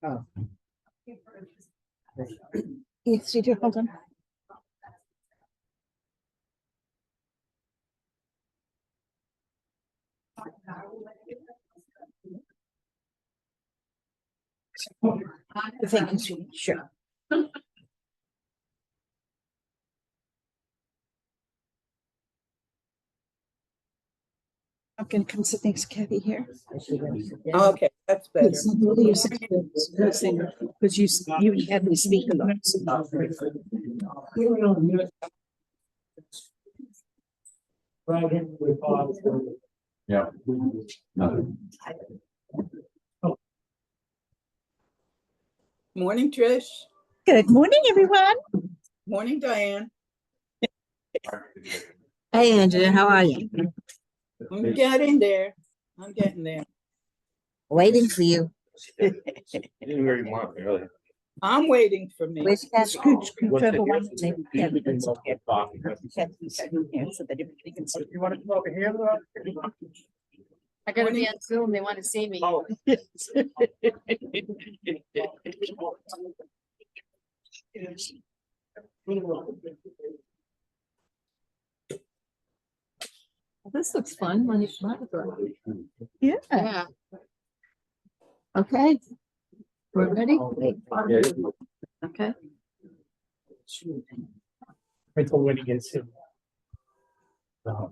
Oh. Yes, you do. Hold on. The vacancy, sure. I'm going to come sit next to Kathy here. Okay, that's better. Because you had me speak a lot. Yeah. Morning, Trish. Good morning, everyone. Morning, Diane. Hey, Andrea, how are you? I'm getting there. I'm getting there. Waiting for you. I'm waiting for me. Where's Kathy? What's it? Here, so that everybody can see. You want to come over here? I gotta be on Zoom, they want to see me. Oh. This looks fun. Money Yeah. Yeah. Okay. We're ready? Okay. Wait till when he gets him. No,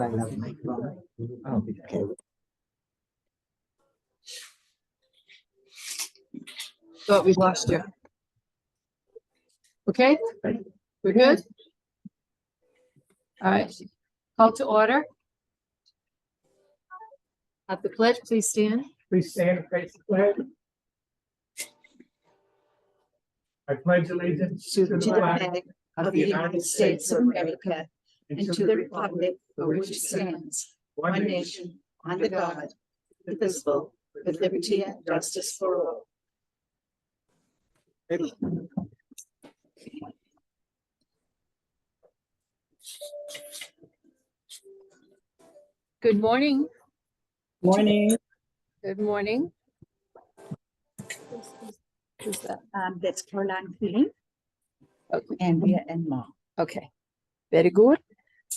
I love my phone. Oh, okay. Thought we lost you. Okay, we're good? All right, call to order. At the pledge, please stand. Please stand and face the flag. I pledge allegiance to the flag Of the United States of America and to the republic for which it stands, one nation, under God, indivisible, with liberty and justice for all. Good morning. Morning. Good morning. Who's that? That's Caroline Keating, Okay. Andrea and Mom. Okay, very good.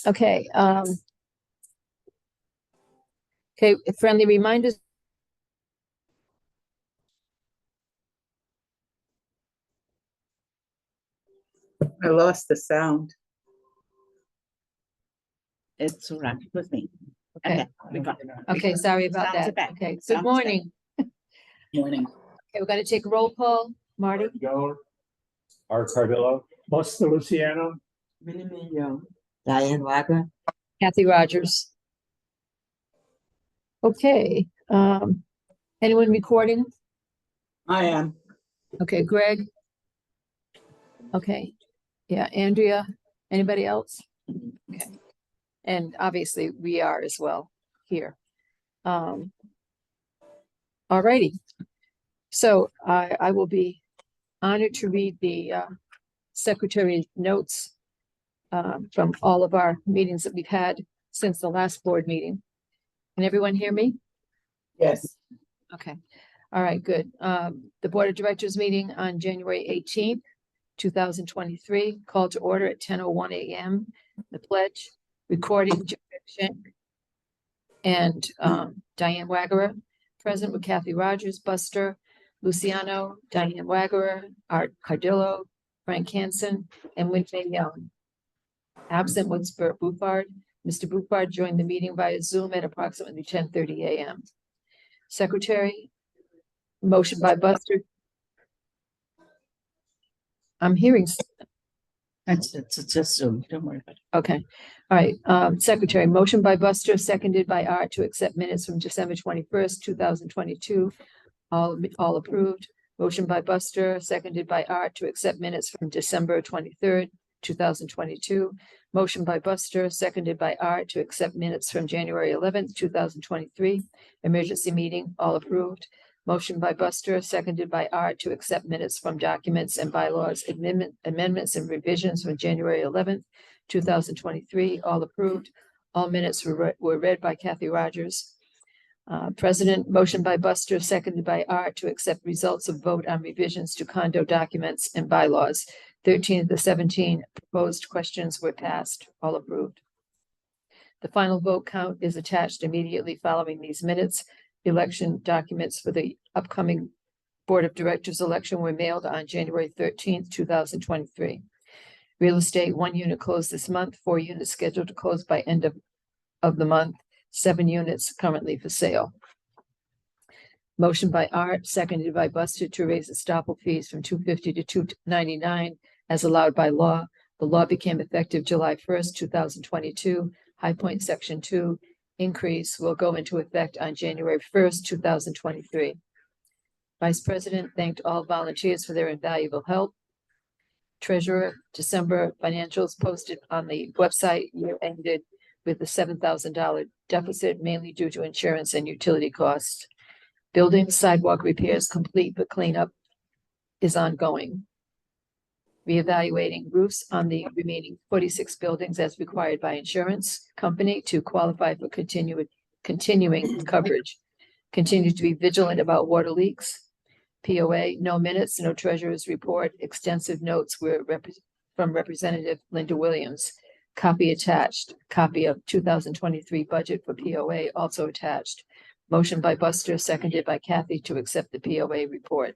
Okay, okay, friendly reminders. I lost the sound. It's all right with me. Okay, we got it. okay, sorry about Sounds that. back. Okay, Sounds good back. morning. Morning. Okay, we're gonna take a roll call. Marty, Art Cardillo. Buster Luciano. Diane Wagner. Kathy Rogers. Okay, anyone recording? I am. Okay, Greg. Okay, yeah, Andrea, anybody else? Okay, and obviously we are as well here. Alrighty, so I will be honored to read the secretary's notes from all of our meetings that we've had since the last board meeting. Can everyone hear me? Yes. Okay, all right, good. The Board of Directors meeting on January 18th, 2023, called to order at 10:01 a.m. The pledge, recording, Jeff Schenk and Diane Waggerer, present with Kathy Rogers, Buster Luciano, Diane Waggerer, Art Cardillo, Frank Hansen, and Winfrey Young. Absent was Bert Bouffard. Mr. Bouffard joined the meeting via Zoom at approximately 10:30 a.m. Secretary, motion by Buster. I'm hearing, It's just Zoom. Don't worry about it. okay, all right, Secretary, motion by Buster, seconded by Art to accept minutes from December 21st, 2022. All approved. Motion by Buster, seconded by Art to accept minutes from December 23rd, 2022. Motion by Buster, seconded by Art to accept minutes from January 11th, 2023. Emergency meeting, all approved. Motion by Buster, seconded by Art to accept minutes from documents and bylaws amendments and revisions from January 11th, 2023, all approved. All minutes were read by Kathy Rogers. President, motion by Buster, seconded by Art to accept results of vote on revisions to condo documents and bylaws. 13 of the 17 proposed questions were passed, all approved. The final vote count is attached immediately following these minutes. Election documents for the upcoming Board of Directors election were mailed on January 13th, 2023. Real estate, 1 unit closed this month, 4 units scheduled to close by end of the month, 7 units currently for sale. Motion by Art, seconded by Buster to raise estoppel fees from $250 to $299 as allowed by law. The law became effective July 1st, 2022. High Point Section 2 increase will go into effect on January 1st, 2023. Vice President thanked all volunteers for their invaluable help. Treasurer, December financials posted on the website year ended with a $7,000 deficit, mainly due to insurance and utility costs. Building sidewalk repairs complete, but cleanup is ongoing. Reevaluating roofs on the remaining 46 buildings as required by insurance company to qualify for continuing coverage. Continue to be vigilant about water leaks. POA, no minutes, no treasurer's report. Extensive notes were from Representative Linda Williams. Copy attached. Copy of 2023 budget for POA also attached. Motion by Buster, seconded by Kathy to accept the POA report.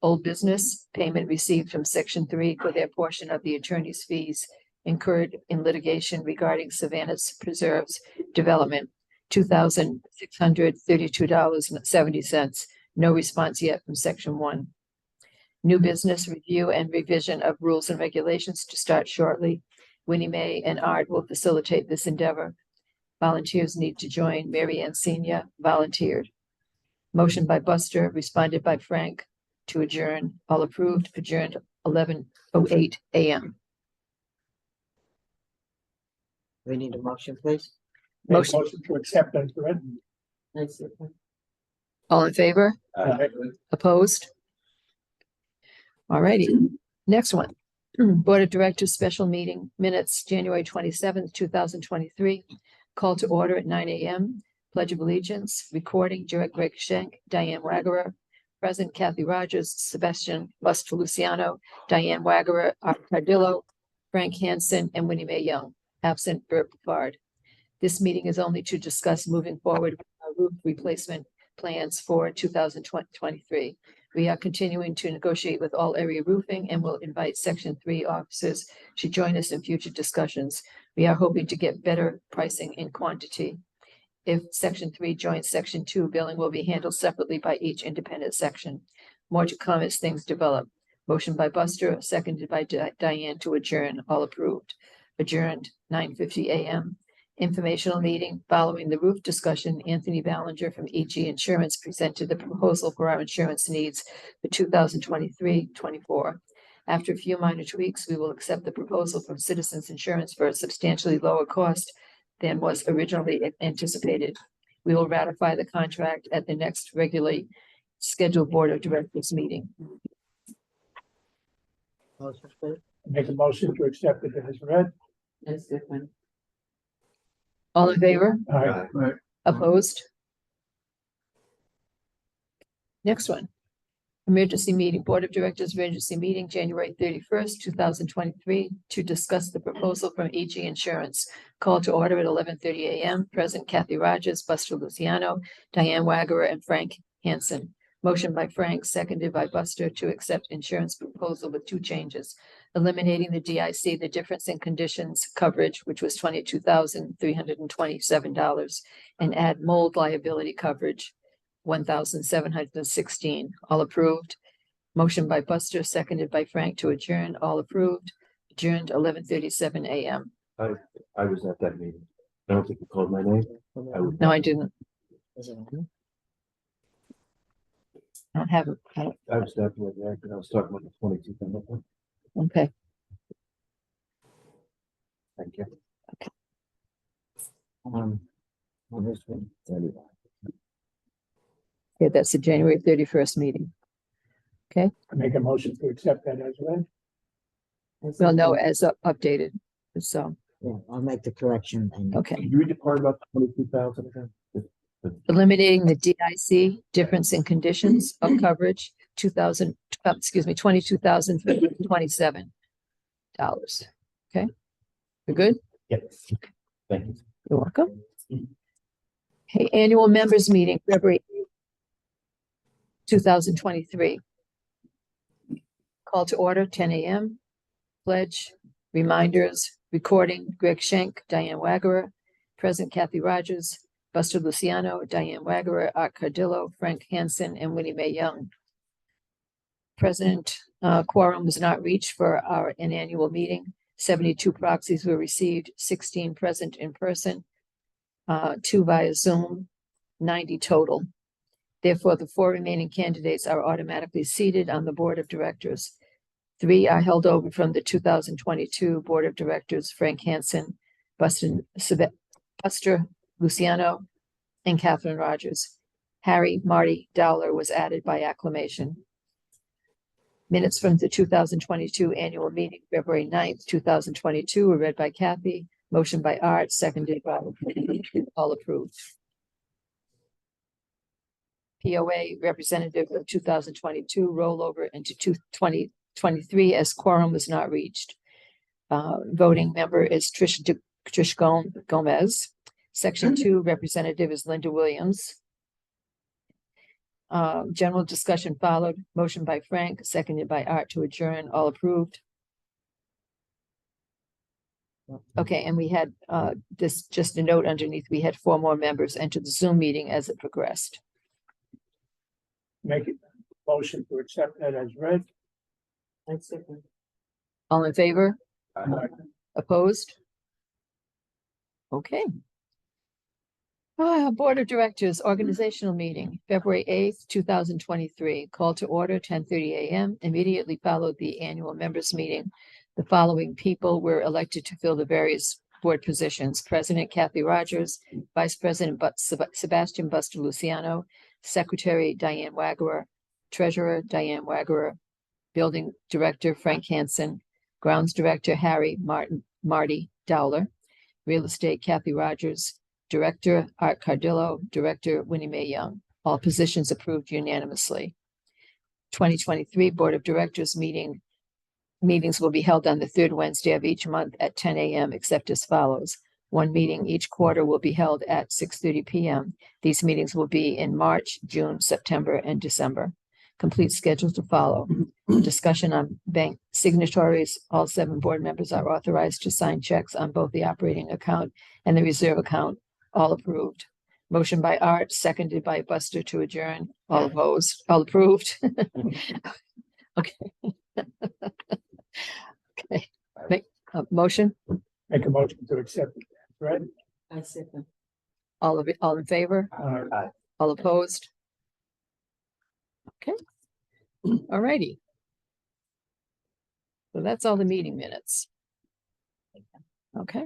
Old business, payment received from Section 3 for their portion of the attorney's fees incurred in litigation regarding Savannah's Preserves development, $2,632.70. No response yet from Section 1. New business, review and revision of rules and regulations to start shortly. Winnie Mae and Art will facilitate this endeavor. Volunteers need to join. Mary Ann Senior volunteered. Motion by Buster, responded by Frank to adjourn. All approved. Adjourned 11:08 a.m. We need a motion, please. Motion. Motion to accept as read. All in favor? Opposed? All righty. Next one. Board of Directors special meeting minutes, January 27th, 2023. Call to order at 9 a.m. Pledge of Allegiance. Recording, Greg Schenk, Diane Waggerer. Present, Kathy Rogers, Sebastian Luciano, Diane Waggerer, Art Cardillo, Frank Hansen, and Winnie Mae Young. Absent, Bert Bufard. This meeting is only to discuss moving forward with our roof replacement plans for 2023. We are continuing to negotiate with All Area Roofing and will invite Section 3 officers to join us in future discussions. We are hoping to get better pricing in quantity. If Section 3 joins Section 2, billing will be handled separately by each independent section. More to come as things develop. Motion by Buster, seconded by Diane to adjourn. All approved. Adjourned 9:50 a.m. Informational meeting following the roof discussion. Anthony Ballinger from EG Insurance presented the proposal for our insurance needs for 2023-24. After a few minor tweaks, we will accept the proposal from Citizens Insurance for a substantially lower cost than was originally anticipated. We will ratify the contract at the next regularly scheduled Board of Directors meeting. Motion, please. Make a motion to accept it as read. All in favor? Aye. Opposed? Next one. Emergency meeting, Board of Directors emergency meeting, January 31st, 2023, to discuss the proposal from EG Insurance. Call to order at 11:30 a.m. Present, Kathy Rogers, Buster Luciano, Diane Waggerer, and Frank Hansen. Motion by Frank, seconded by Buster to accept insurance proposal with 2 changes. Eliminating the DIC, the difference in conditions coverage, which was $22,327, and add mold liability coverage, $1,716. All approved. Motion by Buster, seconded by Frank to adjourn. All approved. Adjourned 11:37 a.m. I was at that meeting. I don't think you called my name. No, I didn't. Is it on? I don't have it. I was definitely there because I was talking about the 22nd. Okay. Thank you. On this one. Okay, that's the January 31st meeting. I make a motion to accept that as read. Well, no, as updated. So, Yeah, I'll make the correction and. okay. Can you read the part about 22,000 again? Eliminating the DIC, difference in conditions of coverage, 22,027 dollars. Okay, we're good? Yes. Thank you. You're welcome. Okay, annual members meeting, February 2023. Call to order, 10 a.m. Pledge, reminders, recording, Greg Schenk, Diane Waggerer, present Kathy Rogers, Buster Luciano, Diane Waggerer, Art Cardillo, Frank Hansen, and Winnie Mae Young. Present quorum was not reached for our annual meeting. 72 proxies were received, 16 present in person, 2 via Zoom, 90 total. Therefore, the 4 remaining candidates are automatically seated on the board of directors. 3 are held over from the 2022 Board of Directors, Frank Hansen, Buster Luciano, and Catherine Rogers. Harry Marty Dowler was added by acclamation. Minutes from the 2022 annual meeting, February 9th, 2022, were read by Kathy, motion by Art, seconded by all approved. POA representative of 2022 rollover into 2023 as quorum was not reached. Voting member is Trish Gomez. Section 2 representative is Linda Williams. General discussion followed. Motion by Frank, seconded by Art to adjourn. All approved. Okay, and we had this, just a note underneath, we had 4 more members enter the Zoom meeting as it progressed. Make it motion to accept that as read. All in favor? Aye. Opposed? Okay. Board of Directors organizational meeting, February 8th, 2023, call to order, 10:30 a.m. Immediately followed the annual members meeting. The following people were elected to fill the various board positions: President Kathy Rogers, Vice President Sebastian Buster Luciano, Secretary Diane Waggerer, Treasurer Diane Waggerer, Building Director Frank Hansen, Grounds Director Marty Dowler, Real Estate Kathy Rogers, Director Art Cardillo, Director Winnie Mae Young. All positions approved unanimously. 2023 Board of Directors meetings will be held on the 3rd Wednesday of each month at 10 a.m. except as follows. 1 meeting each quarter will be held at 6:30 p.m. These meetings will be in March, June, September, and December. Complete schedule to follow. Discussion on bank signatories. All 7 board members are authorized to sign checks on both the operating account and the reserve account. All approved. Motion by Art, seconded by Buster to adjourn. All opposed, all approved. Okay. Okay. Make a motion. Make a motion to accept it as read. All in favor? Aye. All opposed? Okay. All righty. So that's all the meeting minutes. Okay.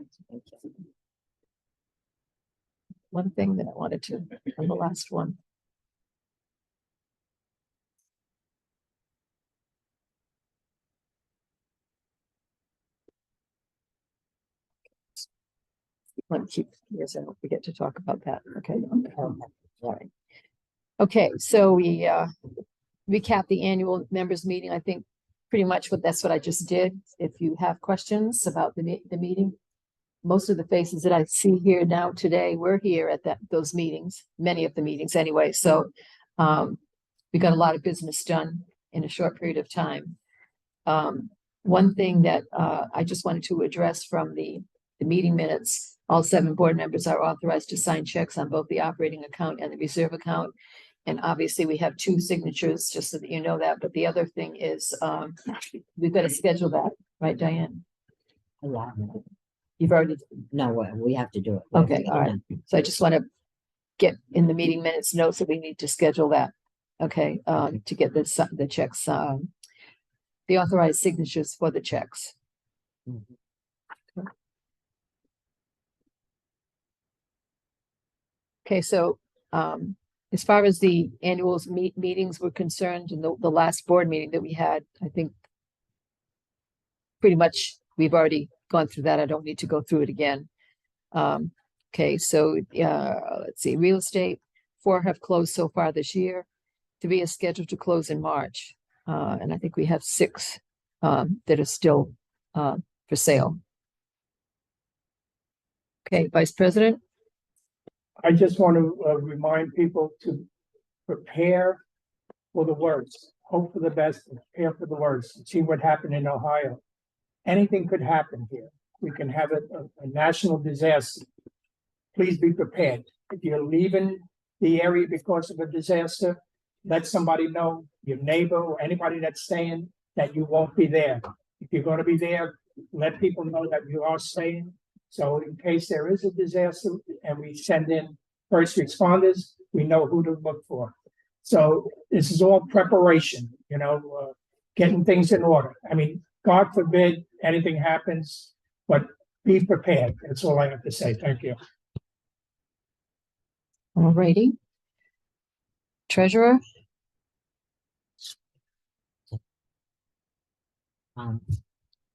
One thing that I wanted to, on the last one. Let me keep, yes, I don't forget to talk about that. Okay. All right. Okay, so we recap the annual members meeting. I think pretty much that's what I just did. If you have questions about the meeting, most of the faces that I see here now today were here at those meetings, many of the meetings anyway. So we got a lot of business done in a short period of time. One thing that I just wanted to address from the meeting minutes, all 7 board members are authorized to sign checks on both the operating account and the reserve account. And obviously we have 2 signatures, just so that you know that. But the other thing is we've got to schedule that, right, Diane? Yeah. You've already, No, we have to do it. okay, all right. So I just want to get in the meeting minutes notes that we need to schedule that. Okay, to get the checks, the authorized signatures for the checks. Okay, so as far as the annual meetings were concerned, and the last board meeting that we had, I think pretty much we've already gone through that. I don't need to go through it again. Okay, so let's see, real estate, 4 have closed so far this year. 3 is scheduled to close in March. And I think we have 6 that are still for sale. Okay, Vice President? I just want to remind people to prepare for the worst, hope for the best, and prepare for the worst. See what happened in Ohio. Anything could happen here. We can have a national disaster. Please be prepared. If you're leaving the area because of a disaster, let somebody know, your neighbor or anybody that's staying, that you won't be there. If you're going to be there, let people know that you are staying. So in case there is a disaster and we send in first responders, we know who to look for. So this is all preparation, getting things in order. I mean, God forbid anything happens, but be prepared. That's all I have to say. Thank you. All righty. Treasurer?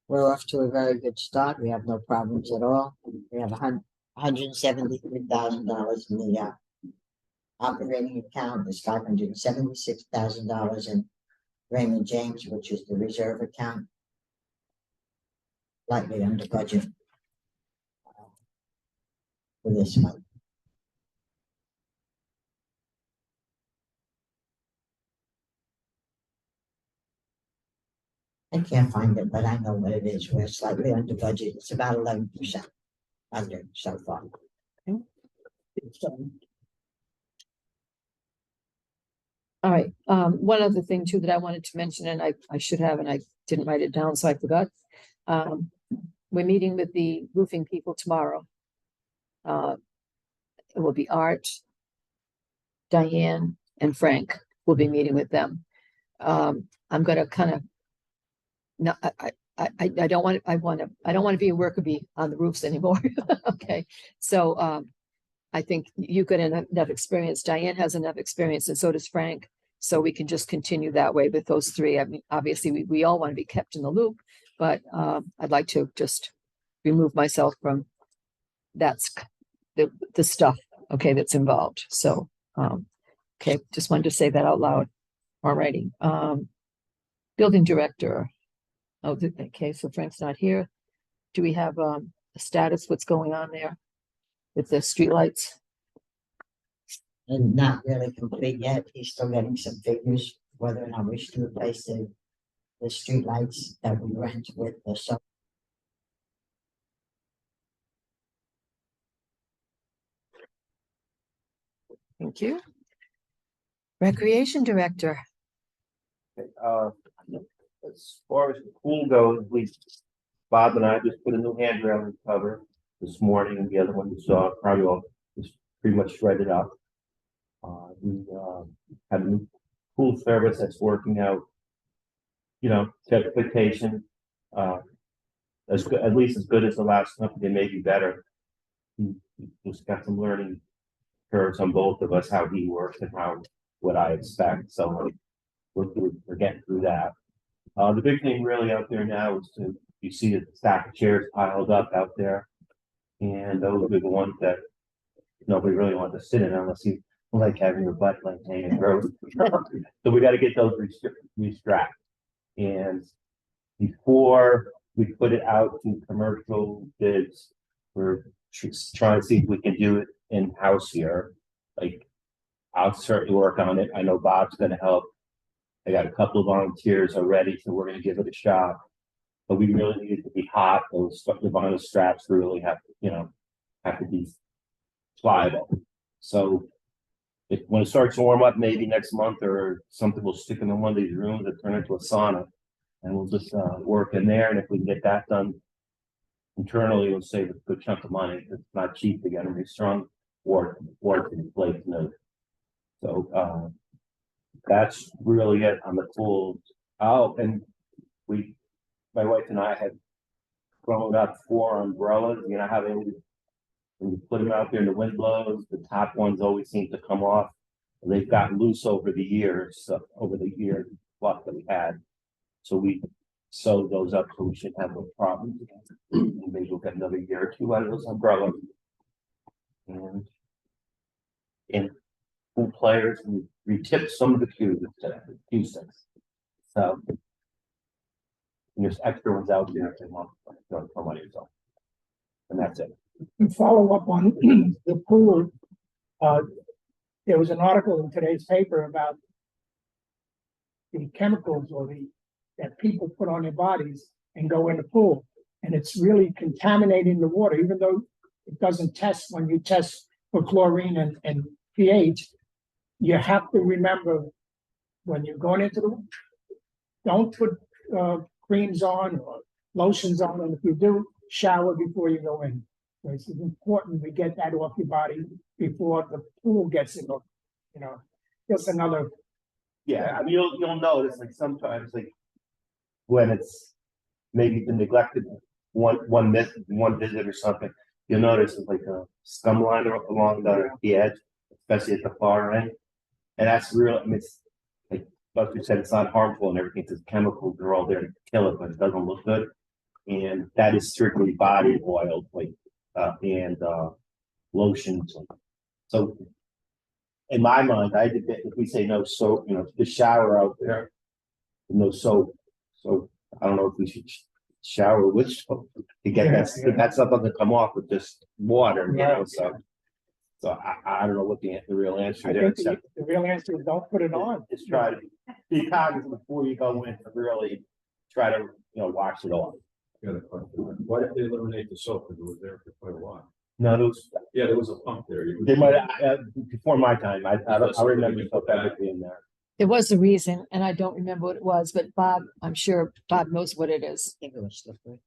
We're off to a very good start. We have no problems at all. We have $173,000 in the operating account. There's $576,000 in Raymond James, which is the reserve account. Slightly under budget for this month. I can't find it, but I know what it is. We're slightly under budget. It's about 11% under so far. All right, one other thing too that I wanted to mention, and I should have, and I didn't write it down, so I forgot. We're meeting with the roofing people tomorrow. It will be Art, Diane, and Frank will be meeting with them. I'm gonna kind of, no, I don't want to be a worker bee on the roofs anymore. Okay, so I think you got enough experience. Diane has enough experience, and so does Frank. So we can just continue that way with those 3. I mean, obviously, we all want to be kept in the loop, but I'd like to just remove myself from that's the stuff, okay, that's involved. So, okay, just wanted to say that out loud. All righty. Building director. Oh, okay, so Frank's not here. Do we have a status? What's going on there with the streetlights? And not really complete yet. He's still getting some figures, whether or not we should replace the streetlights that we rent with the solar. Thank you. Recreation director. As far as the pool goes, Bob and I just put a new handrail in cover this morning, and the other one you saw probably all just pretty much shredded up. We have a new pool service that's working out, to expectation. As good, at least as good as the last company, maybe better. He just got some learning curves on both of us, how he works and what I expect. So we're getting through that. The big thing really out there now is you see a stack of chairs piled up out there, and those are the ones that nobody really wants to sit in unless you like having your butt like hanging gross. So we got to get those restrapped. And before we put it out to commercial bids, we're trying to see if we can do it in-house here. Like, I'll certainly work on it. I know Bob's going to help. I got a couple of volunteers already, so we're going to give it a shot. But we really need it to be hot. Those the vinyl straps really have to be pliable. So when it starts to warm up, maybe next month or something, we'll stick them in one of these rooms and turn it into a sauna, and we'll just work in there. And if we can get that done internally, we'll save a good chunk of money. It's not cheap to get them restrung or to place new. So that's really it on the pool. Oh, and my wife and I had thrown up 4 umbrellas. You know how when you put them out there and the wind blows, the top ones always seem to come off. They've gotten loose over the years, over the year plus that we had. So we sewed those up, so we should have no problems. Maybe we'll get another year or two out of those umbrellas. And pool players, we retipped some of the cues sticks. So and there's extra ones out there if they want for money or so. And that's it. And follow up on the pool. There was an article in today's paper about the chemicals that people put on their bodies and go in the pool. And it's really contaminating the water, even though it doesn't test when you test for chlorine and pH. You have to remember when you're going into the, don't put creams on or lotions on, and if you do, shower before you go in. So it's important we get that off your body before the pool gets in. Just another. Yeah, I mean, you'll notice like sometimes like when it's maybe the neglected one visit or something, you'll notice it's like a scum line along the edge, especially at the far end. And that's real. I mean, it's like Buster said, it's not harmful and everything because chemicals are all there to kill it, but it doesn't look good. And that is strictly body oil, like and lotions. So in my mind, if we say no soap, the shower out there, no soap. So I don't know if we should shower with soap to get that stuff doesn't come off with just water, So I don't know what the real answer I there. think the real answer is don't put it on. Just try to be cognizant before you go in to really try to wash it off. Got a question. Why did they eliminate the soap? Because it was there for quite a while. No, There was a pump there. they might before my time. I remember stuff that being there. There was a reason, and I don't remember what it was, but Bob, I'm sure Bob knows what it is. I think it was slippery.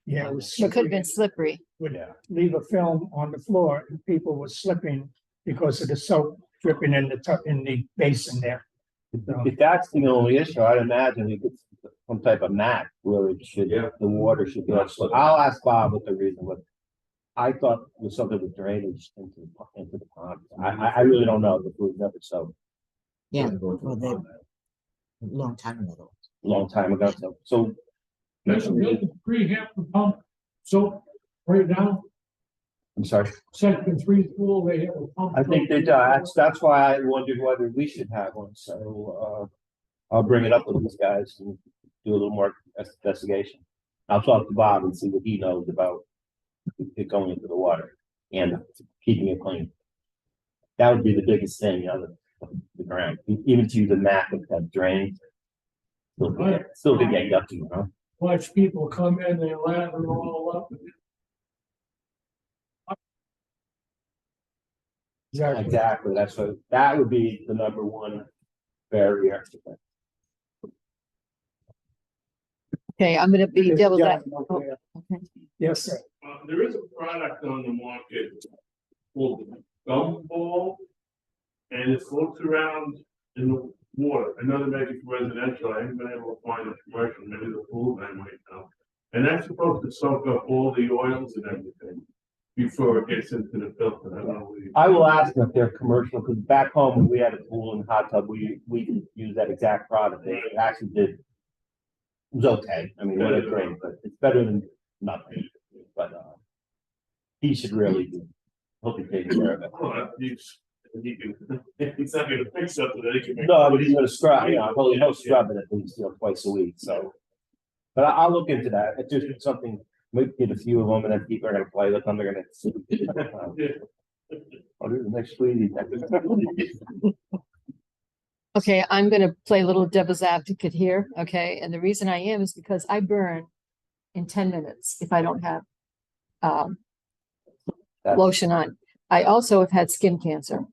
Yeah, it was It could have slippery. been slippery. Would leave a film on the floor and people were slipping because of the soap dripping in the basin there. If that's the only issue, I'd imagine you could some type of mat where it should, the water should be. I'll ask Bob what the reason was. I thought it was something with drainage into the pond. I really don't know. The food never so Yeah, well, they, long time ago. long time ago. So Section 3 have to pump soap right now. I'm sorry. Section 3 pool, they have a pump. I think they do. That's why I wondered whether we should have one. So I'll bring it up with these guys and do a little more investigation. I'll talk to Bob and see what he knows about it going into the water and keeping it clean. That would be the biggest thing, the ground. Even to use a mat that drains. Still could get yucky, Watch people come in, they lather all up. Exactly. That would be the number one barrier. Okay, I'm gonna be devil's Yeah, advocate. okay. Okay. Yes, sir. There is a product on the market called gumball. And it floats around in the water. I know they make it for residential. I haven't been able to find a commercial, maybe the pool guy might know. And that's supposed to soak up all the oils and everything before it gets into the filter. I don't know. I will ask them if they're commercial, because back home when we had a pool and hot tub, we use that exact product. It actually did. It was okay. I mean, it wasn't great, but it's better than nothing. But he should really do. Hope he takes care of it. He's not gonna fix something that he can make. No, but he's gonna scrub, probably he'll scrub it at least, twice a week, so. But I'll look into that. It's just something, might get a few of them and then people are gonna play with them. They're gonna see. I'll do the next sweetie. Okay, I'm gonna play a little devil's advocate here, okay? And the reason I am is because I burn in 10 minutes if I don't have lotion on. I also have had skin cancer.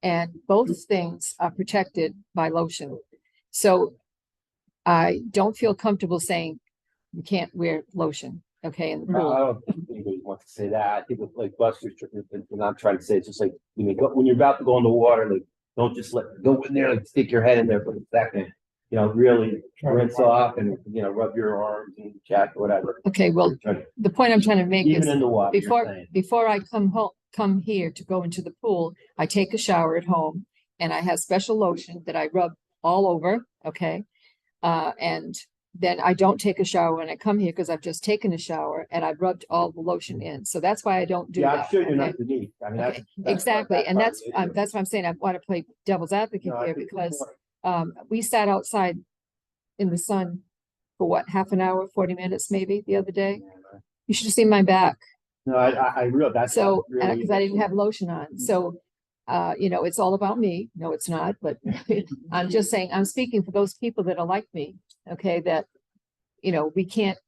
And both things are protected by lotion. So I don't feel comfortable saying you can't wear lotion, okay, in the I pool. don't think anybody wants to say that. I think it's like Buster's, and I'm trying to say, it's just like, when you're about to go in the water, like, don't just go in there, like, stick your head in there for a second. Really rinse off and, rub your arms and chest or whatever. Okay, well, the point I'm trying to make Even is in the water. before I come here to go into the pool, I take a shower at home and I have special lotion that I rub all over, okay? And then I don't take a shower when I come here because I've just taken a shower and I've rubbed all the lotion in. So that's why I don't do Yeah, I'm that. sure you're okay? not unique. I mean, Okay, that's exactly, and part that's, of the issue. that's what I'm saying, I want to play devil's advocate No, I here think it's because, important. we sat outside in the sun for what, half an hour, 40 minutes maybe the other day? You should have seen my back. No, I realize that's. So, really because I didn't have lotion on, so, it's all about me. No, it's not, but I'm just saying, I'm speaking for those people that are like me, okay, that, we can't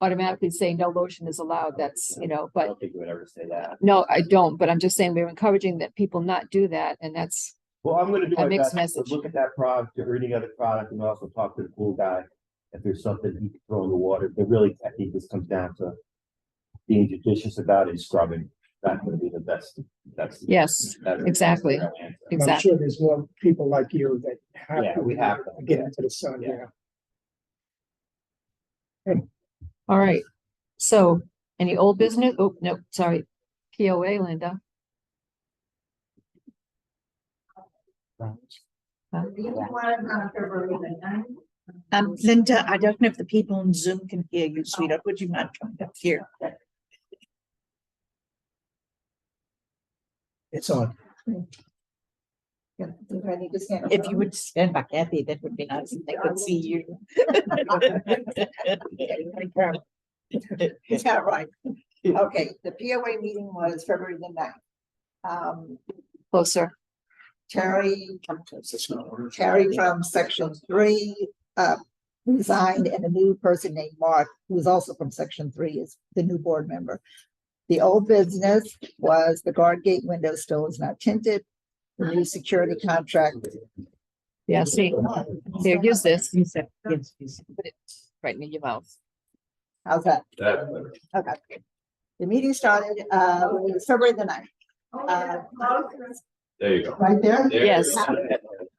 automatically say no lotion is allowed, that's, I but don't think you would ever say that. no, I don't, but I'm just saying we're encouraging that people not do that, and that's, Well, I'm gonna do A my mixed best to message. look at that product, or any other product, and also talk to the pool guy. If there's something he can throw in the water, but really, I think this comes down to being judicious about it and scrubbing. That's gonna be the best, yes, that's exactly. the real answer. And I'm Exactly. sure there's more people like you that have Yeah, to. we have to. Get into the sun, Yeah. All right, so any old business? Oh, no, sorry. POA, Linda. Linda, I don't know if the people on Zoom can hear you, sweetheart. Would you mind coming up here? It's on. If you would stand by Kathy, that would be nice if they could see you. Yeah, right. Okay, the POA meeting was February the 9th. Closer. Terry from section 3 resigned, and a new person named Mark, who is also from section 3, is the new board member. The old business was the guard gate window still is not tinted. The new security contract. Yeah, see, here, use this. Put it right in your mouth. How's that? That's better. Okay. The meeting started, it was February the 9th. There you go. Right there? There you Yes. go.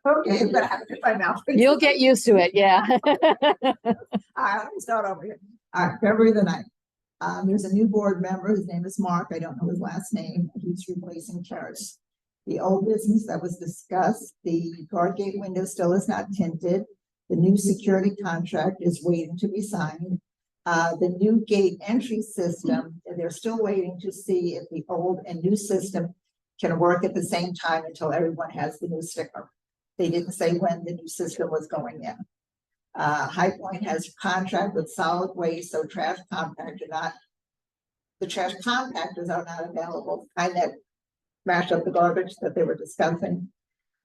Okay, I'm gonna have to put my mouth. You'll get used to it, yeah. Let me start over here. All right, February the 9th. There's a new board member. His name is Mark. I don't know his last name. He's replacing Charis. The old business that was discussed, the guard gate window still is not tinted. The new security contract is waiting to be signed. The new gate entry system, they're still waiting to see if the old and new system can work at the same time until everyone has the new sticker. They didn't say when the new system was going in. High Point has a contract with solid waste, so trash compactors are not available. I net smash up the garbage that they were discussing.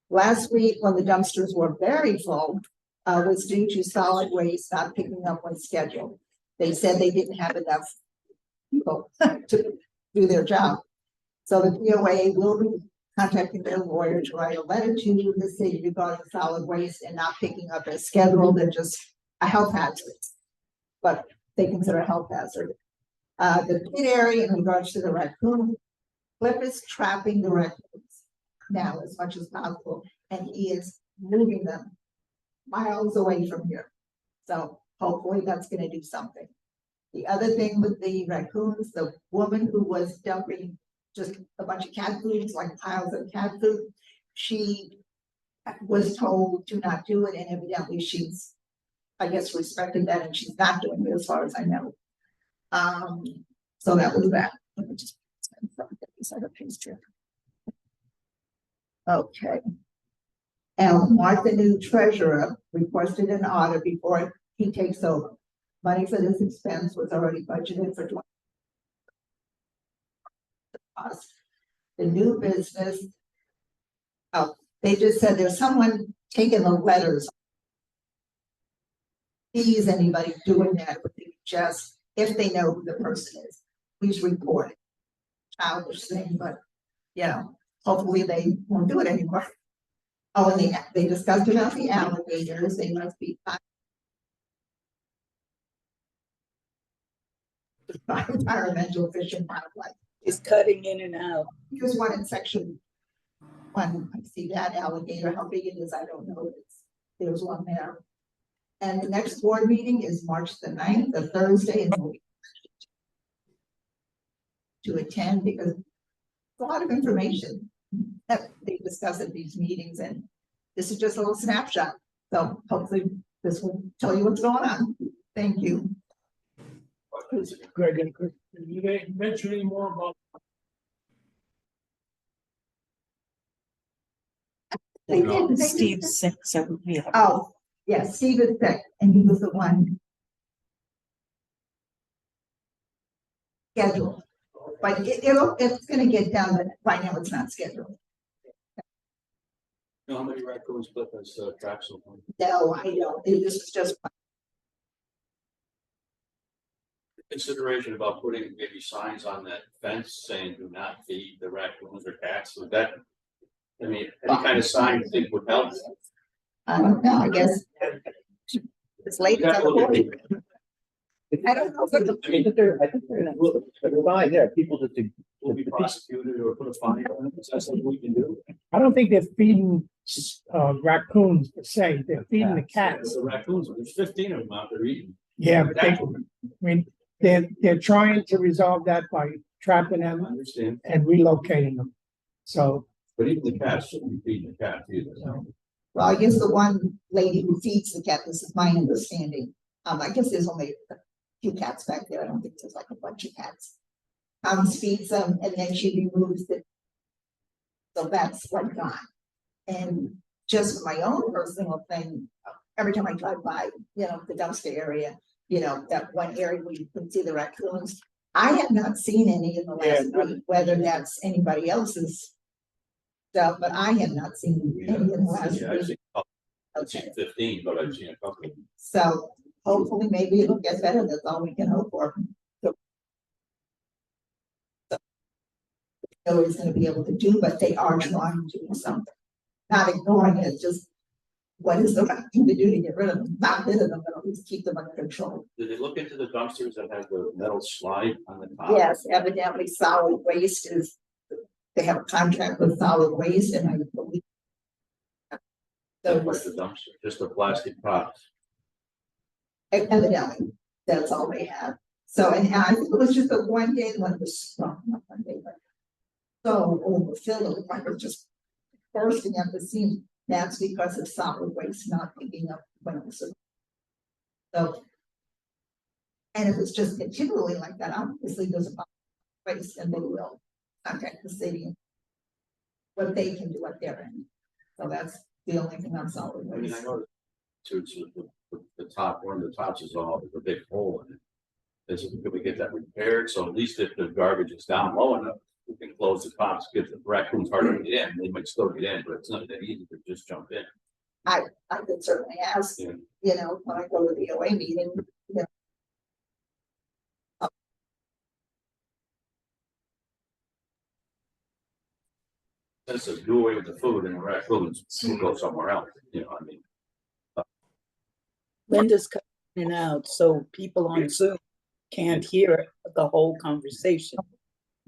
Last week, when the dumpsters were very full, was due to solid waste not picking up when scheduled. They said they didn't have enough people to do their job. So the POA will be contacting their lawyer to write a letter to the city regarding solid waste and not picking up as scheduled. They're just a health hazard, but they consider a health hazard. The pit area in regards to the raccoon, Cliff is trapping the raccoons now as much as possible, and he is moving them miles away from here. So hopefully that's going to do something. The other thing with the raccoons, the woman who was dumping just a bunch of cat foods, like piles of cat food, she was told to not do it, and evidently she's, I guess, respected that, and she's not doing it as far as I know. So that was that. Let me just okay. And Mark, the new treasurer, requested an audit before he takes over. Money for this expense was already budgeted for 20. The new business. Oh, they just said there's someone taking the letters. Please, anybody doing that would be just, if they know who the person is, please report it. Childish thing, but hopefully they won't do it anymore. Oh, and they discussed about the alligators. They must be environmental fish and wildlife. It's cutting in and out. Here's one in section 1. I see that alligator. How big it is, I don't know. There's one there. And the next board meeting is March the 9th, the Thursday, and to attend because it's a lot of information. that they discuss at these meetings, and this is just a little snapshot. So hopefully this will tell you what's going on. Thank you. Greg and Chris. You didn't mention any more about They did. Steve's sick, so we have. Oh, yes, Steve is sick, and he was the one scheduled. But it's gonna get done, but right now it's not scheduled. you know, how many raccoons split this track so far? No, I don't. This is just, Consideration about putting maybe signs on that fence saying do not feed the raccoons or cats, would that? I mean, any kind of sign you think would help? I don't know, I guess. It's late. That would be- I don't know. I think they're fine there, people just. Will be prosecuted or put a fine on it, is that something we can do? I don't think they're feeding raccoons per se, they're feeding the cats. The raccoons, there's 15 of them out there eating. Yeah, but I mean, they're trying to resolve that by trapping I them understand, and relocating them. So, but even the cats shouldn't be feeding the cat either. Well, I guess the one lady who feeds the cat, this is my understanding. I guess there's only a few cats back there. I don't think there's like a bunch of cats. Feeds them and then she removes it. So that's like gone. And just for my own personal thing, every time I drive by, the dumpster area, that one area where you can see the raccoons. I have not seen any in the last week, whether that's anybody else's stuff, but I have not seen any in the last Yeah, I've week. seen a couple. I've seen 15, but I've seen a couple. So hopefully maybe it'll get better. That's all we can hope for. Nobody's gonna be able to do, but they are trying to do something. Not ignoring it, just what is the right thing to do to get rid of them? Not rid of them, but at least keep them under control. Did they look into the dumpsters that have the metal slide on the top? Yes, evidently solid waste is, they have a contract with solid waste and I believe. That was the dumpster, just the plastic pots. Evidently, that's all they have. So, and I think it was just a one day, one was, well, not one day, but so overfilled, it was just bursting at the seams. That's because of solid waste not picking up when it was. So, and if it's just continually like that, obviously there's a waste and they will contact the city. What they can do at their end. So that's the only thing on solid I mean, I waste. know the top, one of the tops is all, there's a big hole in it. This is, can we get that repaired? So at least if the garbage is down low enough, we can close the tops, give the raccoons hard to get in. They might still get in, but it's not that easy to just jump in. I could certainly ask, Yeah. when I go to the OA meeting, Since they do away with the food and the raccoons will go somewhere else, I mean. Linda's cutting in and out, so people on Zoom can't hear the whole conversation.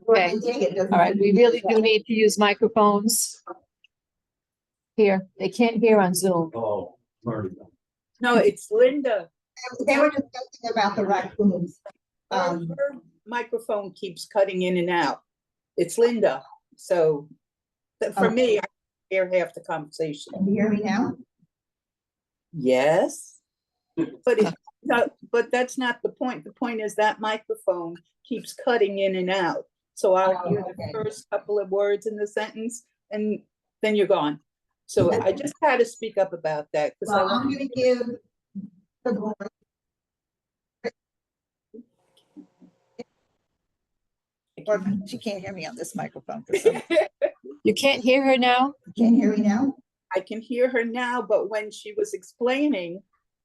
Okay. All right, we really do need to use microphones. Here, they can't hear on Zoom. Oh, Marty. No, it's Linda. They were discussing about the raccoons. Her microphone keeps cutting in and out. It's Linda, so for me, I hear half the conversation. Can you hear me now? Yes. But that's not the point. The point is that microphone keeps cutting in and out. So I'll hear the first couple of words in the sentence and then you're gone. So I just had to speak up about that. Well, I'm gonna give the board. Or she can't hear me on this microphone. You can't hear her now? Can't hear me now? I can hear her now, but when she was explaining,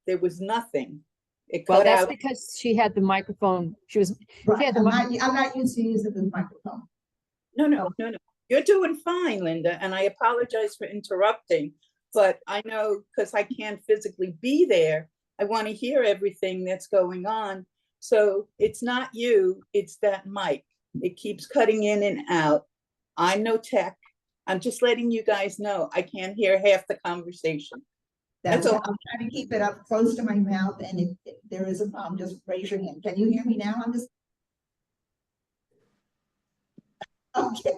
there was nothing. It Well, cut that's out. because she had the microphone. She was, Right, Yeah, the I'm not used to using the microphone. No. You're doing fine, Linda, and I apologize for interrupting. But I know because I can't physically be there, I want to hear everything that's going on. So it's not you, it's that mic. It keeps cutting in and out. I'm no tech. I'm just letting you guys know I can't hear half the conversation. That's That's all. I'm trying to keep it up close to my mouth, and if there is a problem, just raise your hand. Can you hear me now? Okay.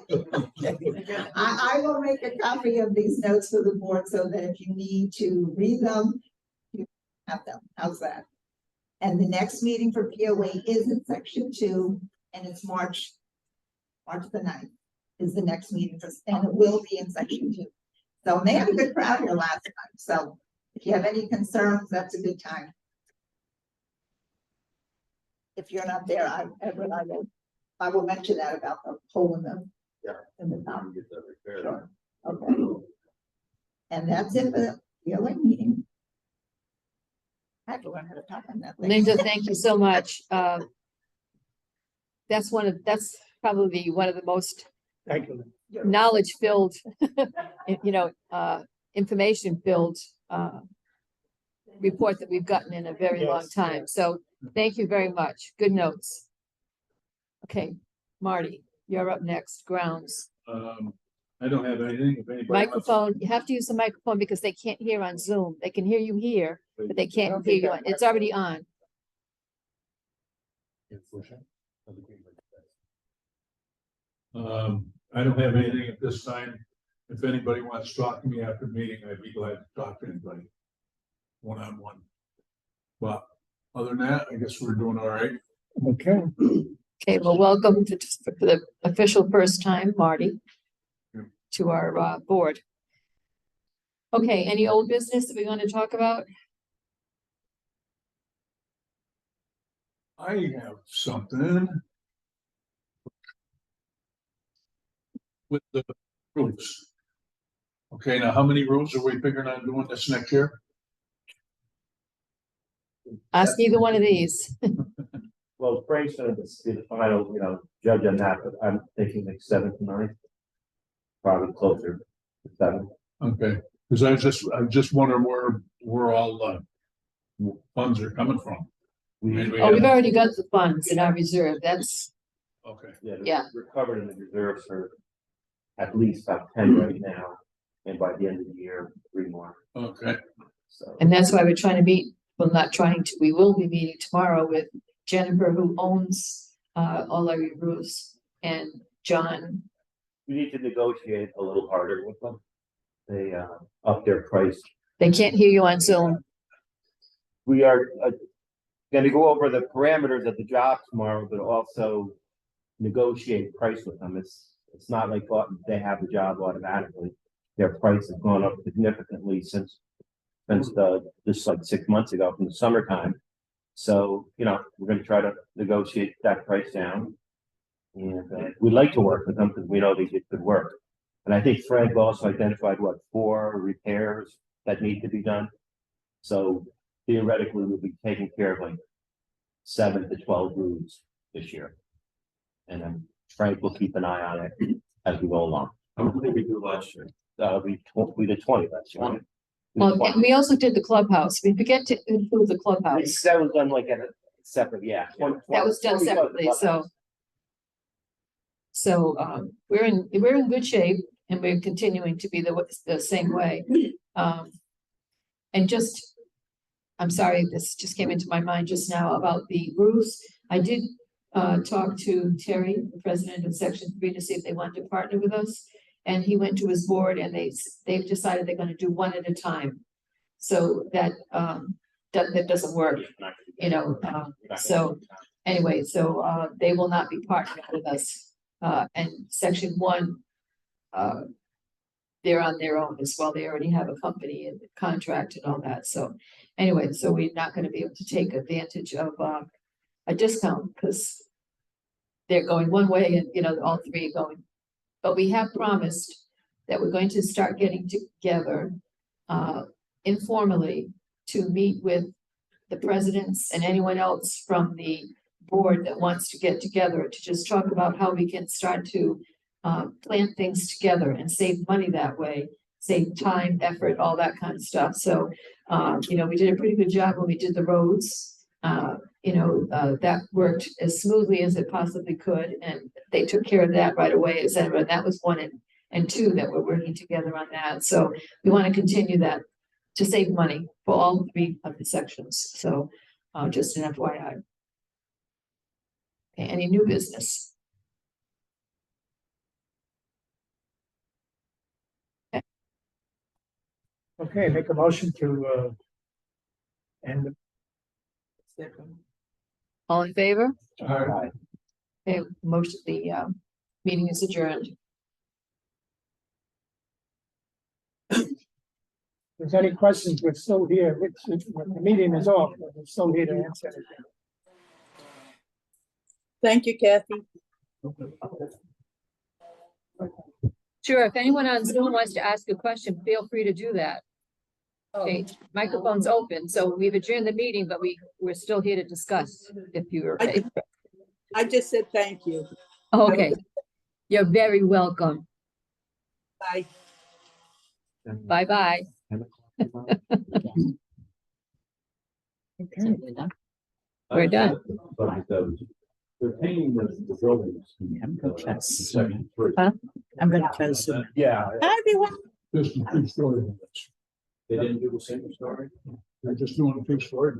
I will make a copy of these notes for the board so that if you need to read them, you have them. How's that? And the next meeting for POA is in section 2, and it's March the 9th is the next meeting, and it will be in section 2. So they had a good crowd here last time. So if you have any concerns, that's a good time. If you're not there, I will mention that about the hole in the. Yeah. In the top. Get that repaired. Sure. Okay. And that's it for the POA meeting. I have to learn how to talk on that thing. Linda, thank you so much. That's probably one of the most Thank you. knowledge-filled, information-filled, report that we've gotten in a very long Yes, time. So thank you very much. Good notes. Okay, Marty, you're up next. Grounds. I don't have anything. If anybody. Microphone, you have to use the microphone because they can't hear on Zoom. They can hear you here, but they can't hear you on. It's already on. I don't have anything at this time. If anybody wants to talk to me after the meeting, I'd be glad to talk to anybody. One-on-one. But other than that, I guess we're doing all right. Okay. Okay, well, welcome to for the official first time, Marty, Yeah. to our board. Okay, any old business that we want to talk about? I have something. With the roofs. Okay, now how many roofs are we figuring on doing this next year? Ask either one of these. Well, Frank's gonna be the final, judge on that, but I'm thinking like 7 to 9. Probably closer to 7. Okay, because I just wondering where all funds are coming from. We, Oh, we've already got the funds in our reserve. That's, Okay, Yeah. we're covered in the reserves for at least about 10 right now. And by the end of the year, 3 more. okay, So, and that's why we're trying to meet, well, not trying to, we will be meeting tomorrow with Jennifer, who owns all our roofs, and John. we need to negotiate a little harder with them. They up their price. They can't hear you on Zoom. We are going to go over the parameters of the job tomorrow, but also negotiate price with them. It's not like they have the job automatically. Their price has gone up significantly since just like 6 months ago from the summertime. So, we're going to try to negotiate that price down. And we'd like to work with them because we know they did good work. And I think Frank also identified 4 repairs that need to be done. So theoretically, we'll be taking care of like 7 to 12 roofs this year. And then Frank will keep an eye on it as we go along. How many did we do last year? We did 20 last year. Well, and we also did the clubhouse. We forget to include the clubhouse. That was done like at a separate, yeah. That was done separately, so we're in good shape, and we're continuing to be the same way. And just, I'm sorry, this just came into my mind just now about the roofs. I did talk to Terry, the president of Section 3, to see if they wanted to partner with us. And he went to his board, and they've decided they're going to do one at a time. So that doesn't work, so anyway, so they will not be partnering with us. And Section 1, they're on their own as well. They already have a company and contract and all that. So anyway, so we're not going to be able to take advantage of a discount because they're going one way and, all 3 are going. But we have promised that we're going to start getting together informally to meet with the presidents and anyone else from the board that wants to get together to just talk about how we can start to plan things together and save money that way, save time, effort, all that kind of stuff. So, we did a pretty good job when we did the roads. That worked as smoothly as it possibly could, and they took care of that right away, etc. And that was 1 and 2 that we're working together on that. So we want to continue that to save money for all 3 of the sections. So just an FYI. Okay, any new business? Okay, make a motion to, end All in favor? the. Okay, most of the, meeting is adjourned. If there's any questions, we're still here. The meeting is off, but we're still here to answer anything. Thank you, Kathy. Sure, if anyone on Zoom wants to ask a question, feel free to do that. Okay, microphone's open, so we've adjourned the meeting, but we're still here to discuss if you're. I just said thank you. Okay, you're very welcome. Bye. Bye-bye. Okay. We're done. But they're painting the buildings. I'm gonna try to see. Second, first. Huh? I'm gonna try to zoom. Yeah, Hi, everyone. This is a big story. they didn't do the same story. They're just doing a big story.